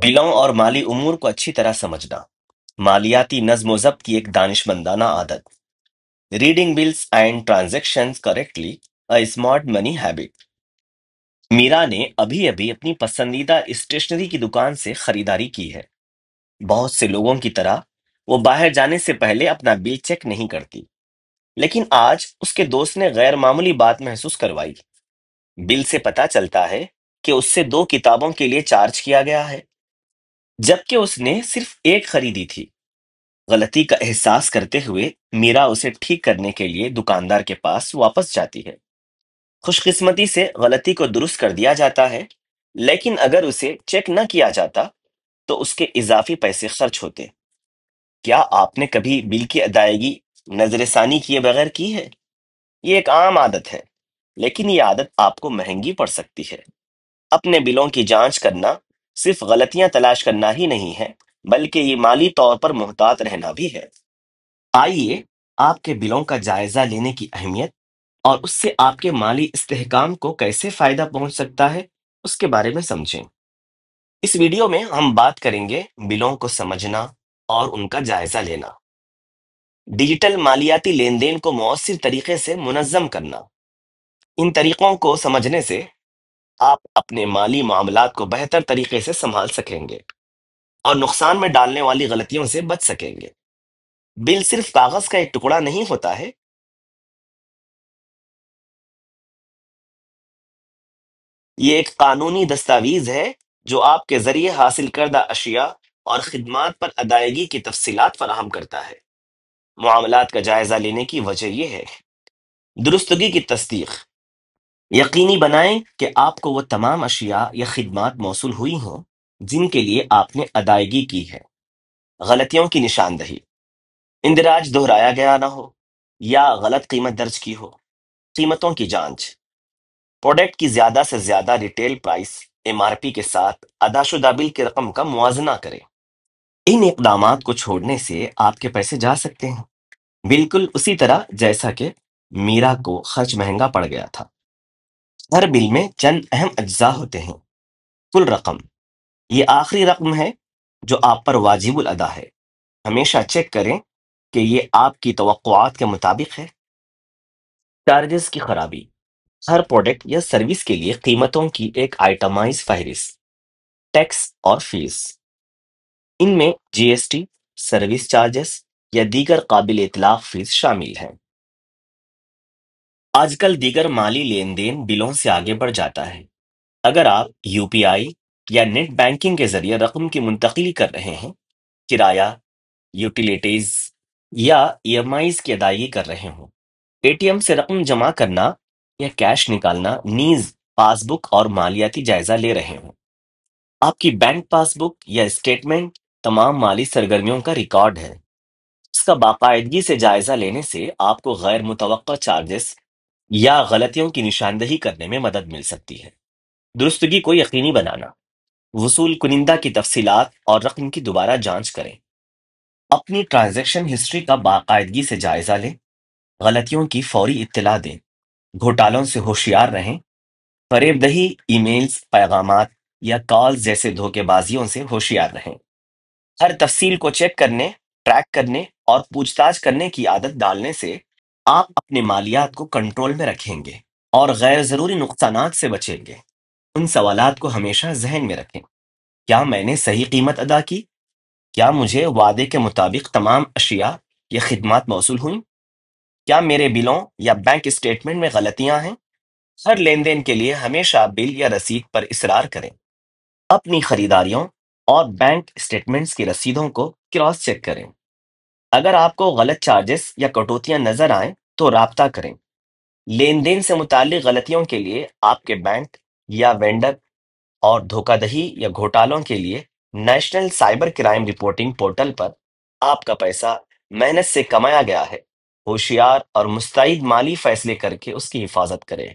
بلوں اور مالی امور کو اچھی طرح سمجھنا، مالیاتی نظم و ضبط کی ایک دانشمندانہ عادت، reading bills and transactions correctly, a smart money habit. میرا نے ابھی ابھی اپنی پسندیدہ اسٹیشنری کی دکان سے خریداری کی ہے۔ بہت سے لوگوں کی طرح وہ باہر جانے سے پہلے اپنا بل چیک نہیں کرتی، لیکن آج اس کے دوست نے غیر معمولی بات محسوس کروائی۔ بل سے پتا چلتا ہے کہ اس سے 2 کتابوں کے لیے چارج کیا گیا ہے، جبکہ اس نے صرف ایک خریدی تھی۔ غلطی کا احساس کرتے ہوئے میرا اسے ٹھیک کرنے کے لیے دکاندار کے پاس واپس جاتی ہے۔ خوش قسمتی سے غلطی کو درست کر دیا جاتا ہے، لیکن اگر اسے چیک نہ کیا جاتا تو اس کے اضافی پیسے خرچ ہوتے۔ کیا آپ نے کبھی بل کی ادائیگی نظر ثانی کیے بغیر کی ہے؟ یہ ایک عام عادت ہے، لیکن یہ عادت آپ کو مہنگی پڑ سکتی ہے۔ اپنے بلوں کی جانچ کرنا صرف غلطیاں تلاش کرنا ہی نہیں ہے، بلکہ یہ مالی طور پر محتاط رہنا بھی ہے۔ آئیے آپ کے بلوں کا جائزہ لینے کی اہمیت اور اس سے آپ کے مالی استحکام کو کیسے فائدہ پہنچ سکتا ہے اس کے بارے میں سمجھیں۔ اس ویڈیو میں ہم بات کریں گے بلوں کو سمجھنا اور ان کا جائزہ لینا، ڈیجیٹل مالیاتی لین دین کو مؤثر طریقے سے منظم کرنا۔ ان طریقوں کو سمجھنے سے آپ اپنے مالی معاملات کو بہتر طریقے سے سنبھال سکیں گے اور نقصان میں ڈالنے والی غلطیوں سے بچ سکیں گے۔ بل صرف کاغذ کا ایک ٹکڑا نہیں ہوتا ہے، یہ ایک قانونی دستاویز ہے جو آپ کے ذریعے حاصل کردہ اشیاء اور خدمات پر ادائیگی کی تفصیلات فراہم کرتا ہے۔ معاملات کا جائزہ لینے کی وجہ یہ ہے: درستگی کی تصدیق، یقینی بنائیں کہ آپ کو وہ تمام اشیاء یا خدمات موصول ہوئی ہوں جن کے لیے آپ نے ادائیگی کی ہے۔ غلطیوں کی نشاندہی، اندراج دہرایا گیا نہ ہو یا غلط قیمت درج کی ہو۔ قیمتوں کی جانچ، پروڈکٹ کی زیادہ سے زیادہ ریٹیل پرائس MRP کے ساتھ ادا شدہ بل کی رقم کا موازنہ کریں۔ ان اقدامات کو چھوڑنے سے آپ کے پیسے جا سکتے ہیں، بالکل اسی طرح جیسا کہ میرا کو خرچ مہنگا پڑ گیا تھا۔ ہر بل میں چند اہم اجزاء ہوتے ہیں: کل رقم، یہ آخری رقم ہے جو آپ پر واجب الادا ہے، ہمیشہ چیک کریں کہ یہ آپ کی توقعات کے مطابق ہے۔ چارجز کی خرابی، ہر پروڈکٹ یا سروس کے لیے قیمتوں کی ایک آئٹمائز فہرست، ٹیکس اور فیس، ان میں GST، سروس چارجز یا دیگر قابل اطلاق فیس شامل ہیں۔ آج کل دیگر مالی لین دین بلوں سے آگے بڑھ جاتا ہے۔ اگر آپ UPI یا نیٹ بینکنگ کے ذریعے رقم کی منتقلی کر رہے ہیں، کرایہ، یوٹیلیٹیز یا EMIs کی ادائیگی کر رہے ہوں، ATM سے رقم جمع کرنا یا کیش نکالنا نیز پاس بک اور مالیاتی جائزہ لے رہے ہوں۔ آپ کی بینک پاس بک یا اسٹیٹمنٹ تمام مالی سرگرمیوں کا ریکارڈ ہے۔ اس کا باقاعدگی سے جائزہ لینے سے آپ کو غیر متوقع چارجز یا غلطیوں کی نشاندہی کرنے میں مدد مل سکتی ہے۔ درستگی کو یقینی بنانا، وصول کنندہ کی تفصیلات اور رقم کی دوبارہ جانچ کریں۔ اپنی ٹرانزیکشن ہسٹری کا باقاعدگی سے جائزہ لیں، غلطیوں کی فوری اطلاع دیں، گھوٹالوں سے ہوشیار رہیں، فریب دہی ای میلز، پیغامات یا کالز جیسے دھوکے بازیوں سے ہوشیار رہیں۔ ہر تفصیل کو چیک کرنے، ٹریک کرنے اور پوچھ تاچھ کرنے کی عادت ڈالنے سے آپ اپنے مالیات کو کنٹرول میں رکھیں گے اور غیر ضروری نقصانات سے بچیں گے۔ ان سوالات کو ہمیشہ ذہن میں رکھیں: کیا میں نے صحیح قیمت ادا کی؟ کیا مجھے وعدے کے مطابق تمام اشیاء یا خدمات موصول ہوئیں؟ کیا میرے بلوں یا بینک اسٹیٹمنٹ میں غلطیاں ہیں؟ ہر لین دین کے لیے ہمیشہ بل یا رسید پر اصرار کریں۔ اپنی خریداریوں اور بینک اسٹیٹمنٹس کی رسیدوں کو کراس چیک کریں۔ اگر آپ کو غلط چارجز یا کٹوتیاں نظر آئیں تو رابطہ کریں۔ لین دین سے متعلق غلطیوں کے لیے آپ کے بینک یا وینڈر اور دھوکہ دہی یا گھوٹالوں کے لیے national cyber crime reporting portal پر آپ کا پیسہ محنت سے کمایا گیا ہے۔ ہوشیار اور مستعد مالی فیصلے کر کے اس کی حفاظت کریں۔